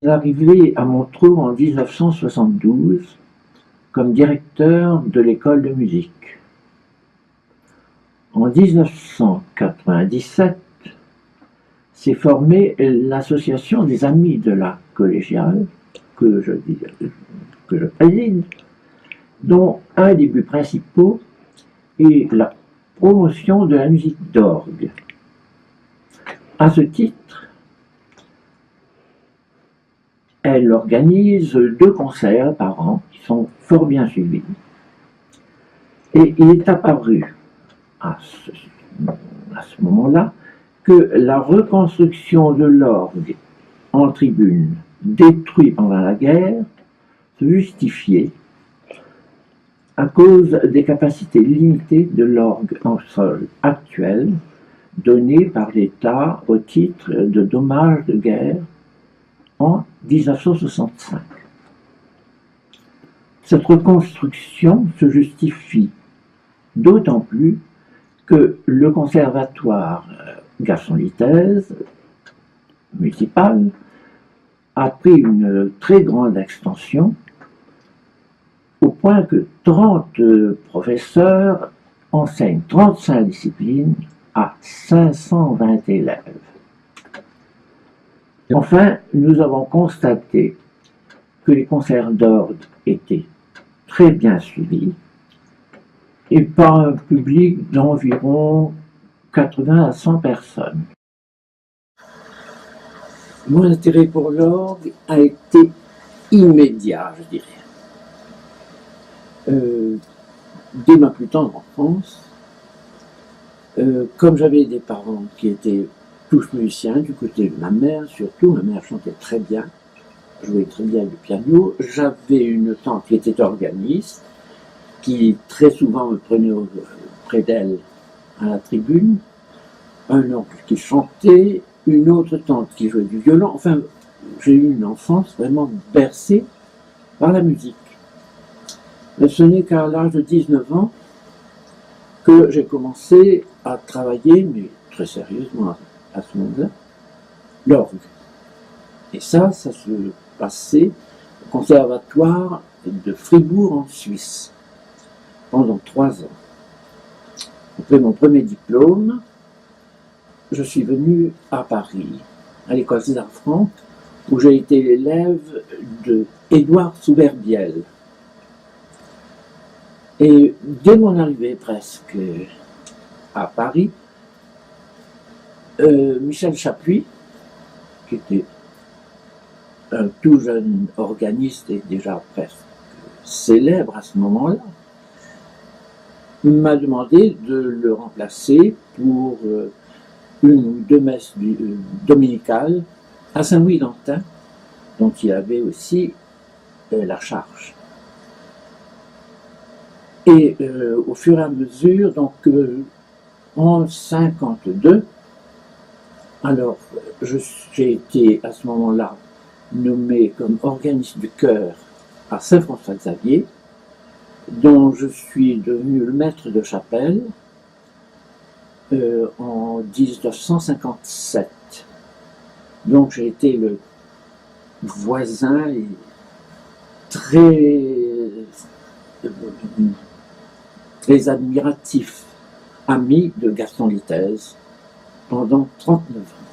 Arrivé à Montreux en 1972 comme directeur de l'école de musique. En 1997, s'est formée l'association des amis de la collégiale que je préside, dont un des buts principaux est la promotion de la musique d'orgue. À ce titre, elle organise 2 concerts par an qui sont fort bien suivis. Et il est apparu à ce moment-là que la reconstruction de l'orgue en tribune détruit pendant la guerre se justifiait à cause des capacités limitées de l'orgue en sol actuel données par l'État au titre de dommages de guerre en 1965. Cette reconstruction se justifie d'autant plus que le conservatoire Gaston-Littèze municipal a pris une très grande extension au point que 30 professeurs enseignent 35 disciplines à 520 élèves. Enfin, nous avons constaté que les concerts d'orgue étaient très bien suivis et par un public d'environ 80 à 100 personnes. Mon intérêt pour l'orgue a été immédiat, je dirais. Dès ma plus tendre enfance, comme j'avais des parents qui étaient tous musiciens, du côté de ma mère surtout, ma mère chantait très bien, jouait très bien du piano, j'avais une tante qui était organiste, qui très souvent me prenait près d'elle à la tribune, un oncle qui chantait, une autre tante qui jouait du violon, enfin j'ai eu une enfance vraiment bercée par la musique. Ce n'est qu'à l'âge de 19 ans que j'ai commencé à travailler, mais très sérieusement à ce moment-là, l'orgue. Et ça se passait au conservatoire de Fribourg en Suisse, pendant 3 ans. Après mon premier diplôme, je suis venu à Paris, à l'école César-Franck, où j'ai été l'élève de Édouard Souberbiel. Et dès mon arrivée presque à Paris, Michel Chapuis, qui était un tout jeune organiste et déjà presque célèbre à ce moment-là, m'a demandé de le remplacer pour 1 ou 2 messes dominicales à Saint-Louis-d'Antin, dont il avait aussi la charge. Et au fur et à mesure, donc en 1952, alors j'ai été à ce moment-là nommé comme organiste du chœur à Saint-François-Xavier, dont je suis devenu le maître de chapelle en 1957. Donc j'ai été le voisin et très admiratif ami de Gaston-Littèze pendant 39 ans.